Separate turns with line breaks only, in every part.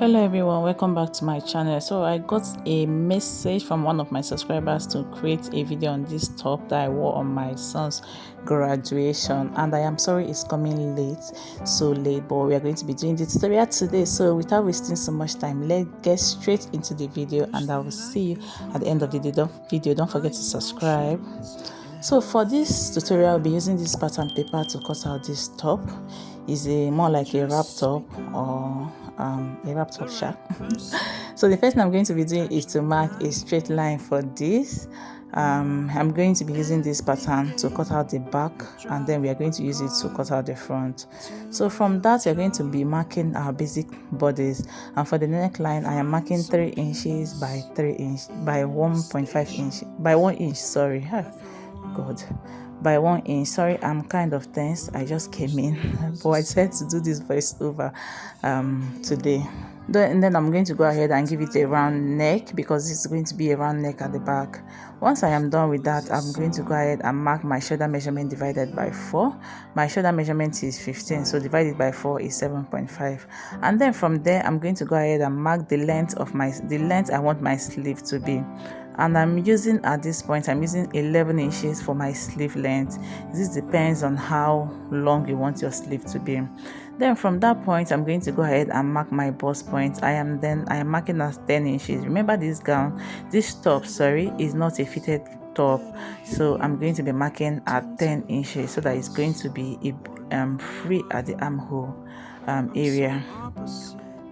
Hello everyone, welcome back to my channel. So I got a message from one of my subscribers to create a video on this top that I wore on my son's graduation, and I am sorry it's coming late, so late, but we are going to be doing the tutorial today. So without wasting so much time, let's get straight into the video, and I will see you at the end of the video. Don't forget to subscribe. So for this tutorial, I'll be using this pattern paper to cut out this top. It's more like a wrap top or a wrap top shape. So the first thing I'm going to be doing is to mark a straight line for this. I'm going to be using this pattern to cut out the back, and then we are going to use it to cut out the front. So from that, we're going to be marking our basic bodies, and for the neckline I am marking 3 inches by 3 inch by 1.5 inch by 1 inch, sorry. God, by 1 inch. Sorry, I'm kind of tense. I just came in, but I decided to do this voice over today. Then I'm going to go ahead and give it a round neck, because it's going to be a round neck at the back. Once I am done with that, I'm going to go ahead and mark my shoulder measurement divided by 4. My shoulder measurement is 15, so divided by 4 is 7.5. And then from there, I'm going to go ahead and mark the length of the length I want my sleeve to be. And I'm using, at this point, I'm using 11 inches for my sleeve length. This depends on how long you want your sleeve to be. Then from that point, I'm going to go ahead and mark my bust point. I am marking as 10 inches. Remember, this top, sorry, is not a fitted top, so I'm going to be marking at 10 inches so that it's going to be free at the armhole area.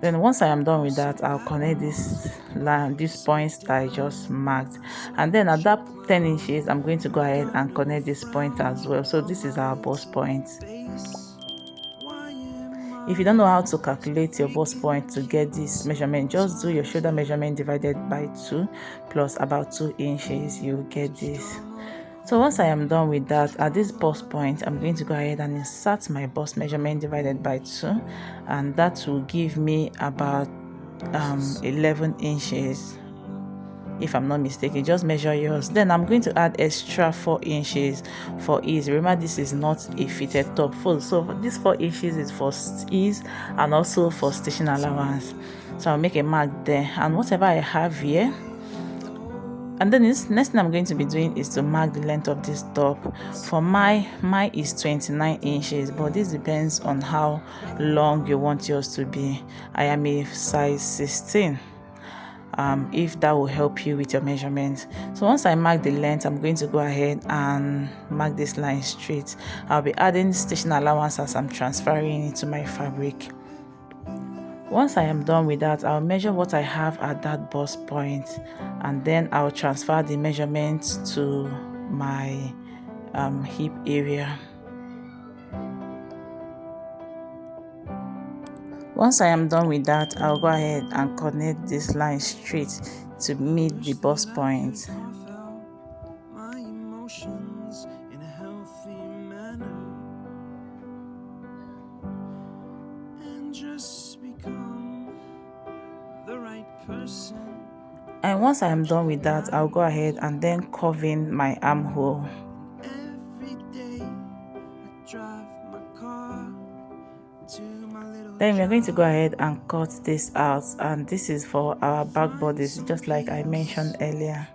Then once I am done with that, I'll connect these points that I just marked, and then at that 10 inches I'm going to go ahead and connect this point as well. So this is our bust point. If you don't know how to calculate your bust point to get this measurement, just do your shoulder measurement divided by 2 plus about 2 inches. You'll get this. So once I am done with that, at this bust point, I'm going to go ahead and insert my bust measurement divided by 2, and that will give me about 11 inches. If I'm not mistaken, just measure yours. Then I'm going to add extra 4 inches for ease. Remember, this is not a fitted top, so this 4 inches is for ease and also for stitching allowance. So I'll make a mark there, and whatever I have here. And then this next thing I'm going to be doing is to mark the length of this top. For mine is 29 inches, but this depends on how long you want yours to be. I am a size 16. If that will help you with your measurements. So once I mark the length, I'm going to go ahead and mark this line straight. I'll be adding stitching allowance as I'm transferring it to my fabric. Once I am done with that, I'll measure what I have at that bust point, and then I'll transfer the measurements to my hip area. Once I am done with that, I'll go ahead and connect this line straight to meet the bust point. And once I am done with that, I'll go ahead and then curve in my armhole. Then we're going to go ahead and cut this out, and this is for our back bodice, just like I mentioned earlier.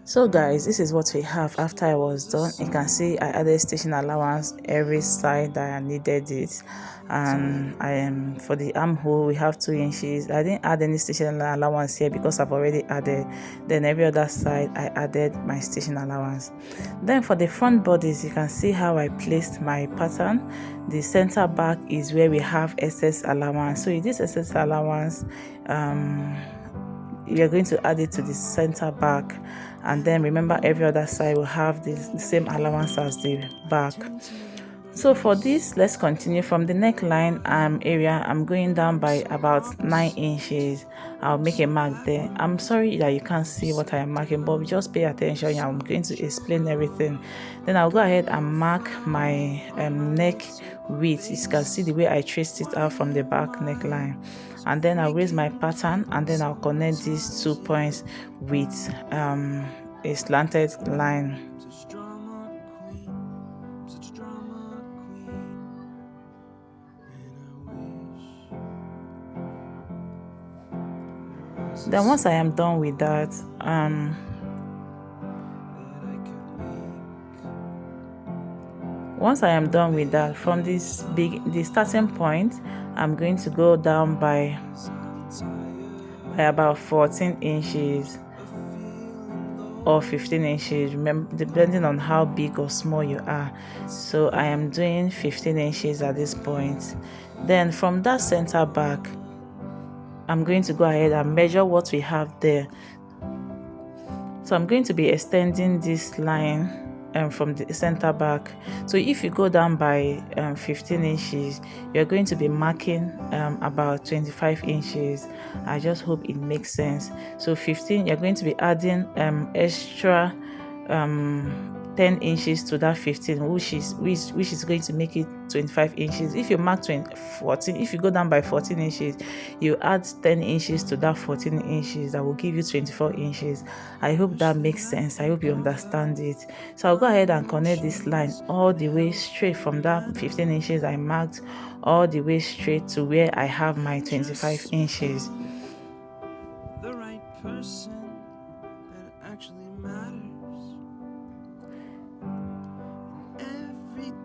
So guys, this is what we have after I was done. You can see I added stitching allowance every side that I needed it, and for the armhole we have 2 inches. I didn't add any stitching allowance here because I've already added. Then every other side I added my stitching allowance. Then for the front bodies, you can see how I placed my pattern. The center back is where we have excess allowance. So in this excess allowance, you're going to add it to the center back, and then remember every other side will have the same allowance as the back. So for this, let's continue from the neckline area. I'm going down by about 9 inches. I'll make a mark there. I'm sorry that you can't see what I am marking, but just pay attention. I'm going to explain everything. Then I'll go ahead and mark my neck width. You can see the way I traced it out from the back neckline. and then I'll raise my pattern, and then I'll connect these 2 points with a slanted line. Then once I am done with that, from the starting point, I'm going to go down by about 14 inches or 15 inches, remember, depending on how big or small you are. So I am doing 15 inches at this point. Then from that center back, I'm going to go ahead and measure what we have there. So I'm going to be extending this line from the center back. So if you go down by 15 inches, you're going to be marking about 25 inches. I just hope it makes sense. So 15, you're going to be adding extra 10 inches to that 15, which is going to make it 25 inches. If you mark 14, if you go down by 14 inches, you add 10 inches to that 14 inches, that will give you 24 inches. I hope that makes sense. I hope you understand it. So I'll go ahead and connect this line all the way straight from that 15 inches I marked, all the way straight to where I have my 25 inches. The right person that actually matters.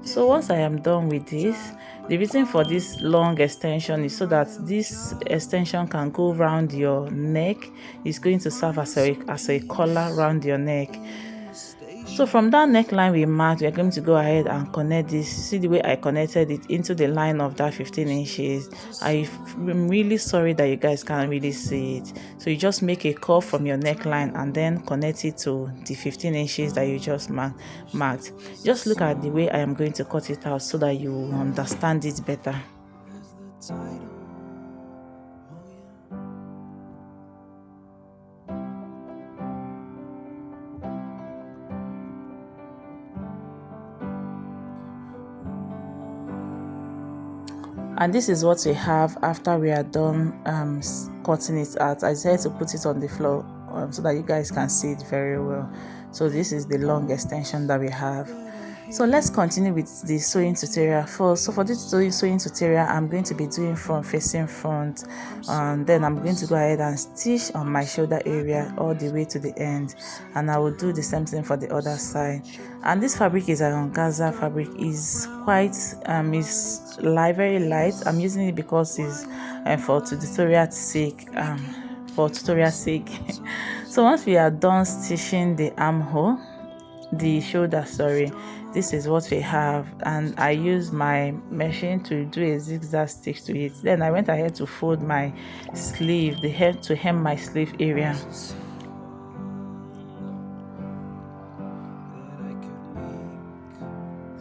So once I am done with this, the reason for this long extension is so that this extension can go around your neck. It's going to serve as a collar around your neck. So from that neckline we marked, we are going to go ahead and connect this. See the way I connected it into the line of that 15 inches. I'm really sorry that you guys can't really see it. So you just make a curve from your neckline and then connect it to the 15 inches that you just marked. Just look at the way I am going to cut it out so that you understand it better. And this is what we have after we are done cutting it out. I decided to put it on the floor so that you guys can see it very well. So this is the long extension that we have. So let's continue with the sewing tutorial. So for this sewing tutorial, I'm going to be doing front facing front, and then I'm going to go ahead and stitch on my shoulder area all the way to the end, and I will do the same thing for the other side. And this fabric is an Ankara fabric. Is quite is light, very light. I'm using it because it's for tutorial sake. So once we are done stitching the armhole, the shoulder, sorry, this is what we have, and I use my machine to do a zigzag stitch to it. Then I went ahead to fold my sleeve, the hem, to hem my sleeve area.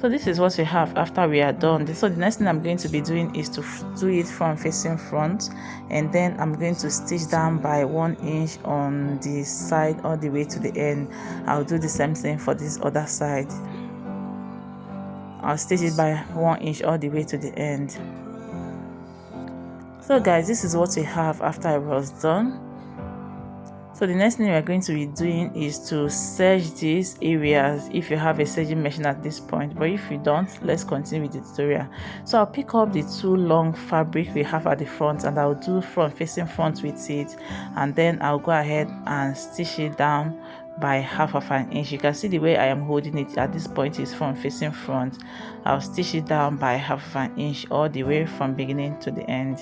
So this is what we have after we are done. So the next thing I'm going to be doing is to do it front facing front, and then I'm going to stitch down by 1 inch on the side all the way to the end. I'll do the same thing for this other side. I'll stitch it by 1 inch all the way to the end. So guys, this is what we have after I was done. So the next thing we're going to be doing is to serge these areas if you have a serging machine at this point, but if you don't, let's continue with the tutorial. So I'll pick up the 2 long fabric we have at the front, and I'll do front facing front with it, and then I'll go ahead and stitch it down by 1/2 inch. You can see the way I am holding it at this point is front facing front. I'll stitch it down by 1/2 inch all the way from beginning to the end.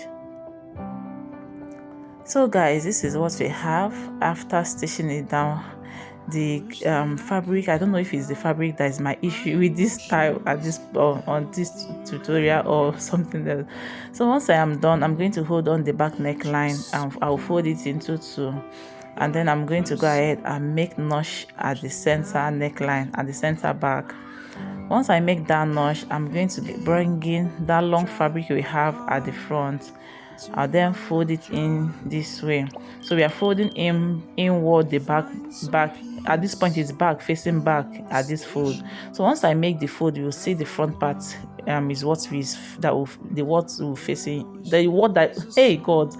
So guys, this is what we have after stitching it down. The fabric, I don't know if it's the fabric that is my issue with this style at this on this tutorial or something else. So once I am done, I'm going to hold on the back neckline and I'll fold it into 2, and then I'm going to go ahead and make notch at the center neckline at the center back. Once I make that notch, I'm going to be bringing that long fabric we have at the front. I'll then fold it in this way. So we are folding inward the back at this point it's back, facing back at this fold. So once I make the fold, you will see the front part is what will facing the what that, hey God,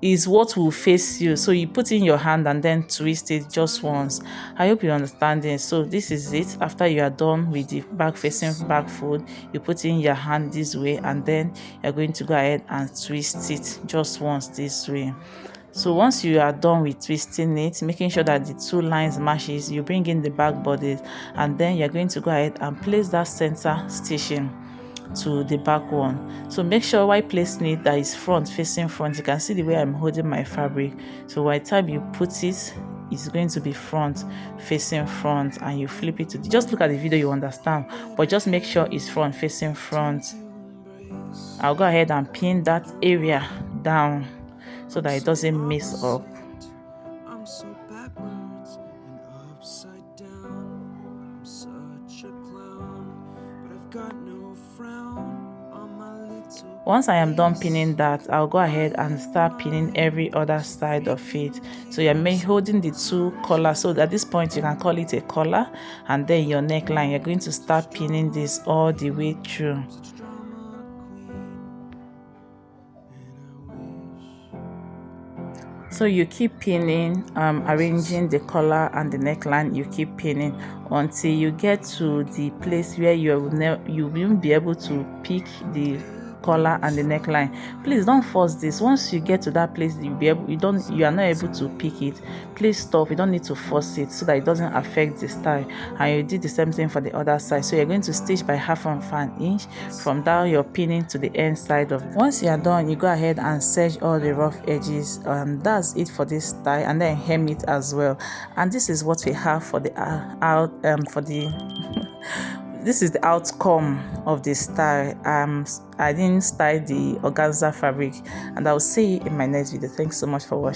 is what will face you. So you put in your hand and then twist it just once. I hope you understand it. So this is it. After you are done with the back facing back fold, you put in your hand this way and then you're going to go ahead and twist it just once this way. So once you are done with twisting it, making sure that the two lines matches, you bring in the back bodice and then you're going to go ahead and place that center stitching to the back one. So make sure while placing it that is front facing front. You can see the way I'm holding my fabric. So by the time you put it, it's going to be front facing front, and you flip it to just look at the video, you understand, but just make sure it's front facing front. I'll go ahead and pin that area down so that it doesn't mess up. Once I am done pinning that, I'll go ahead and start pinning every other side of it. So you're holding the two collars. So at this point, you can call it a collar, and then your neckline. You're going to start pinning this all the way through. So you keep pinning, arranging the collar and the neckline. You keep pinning until you get to the place where you won't be able to pick the collar and the neckline. Please don't force this. Once you get to that place, you are not able to pick it. Please stop. You don't need to force it so that it doesn't affect the style. And you did the same thing for the other side. So you're going to stitch by 1/2 inch from down your pinning to the end side of it. Once you are done, you go ahead and serge all the rough edges. That's it for this style, and then hem it as well. And this is what we have for the this is the outcome of the style. I didn't style the organza fabric, and I'll see you in my next video. Thanks so much for watching.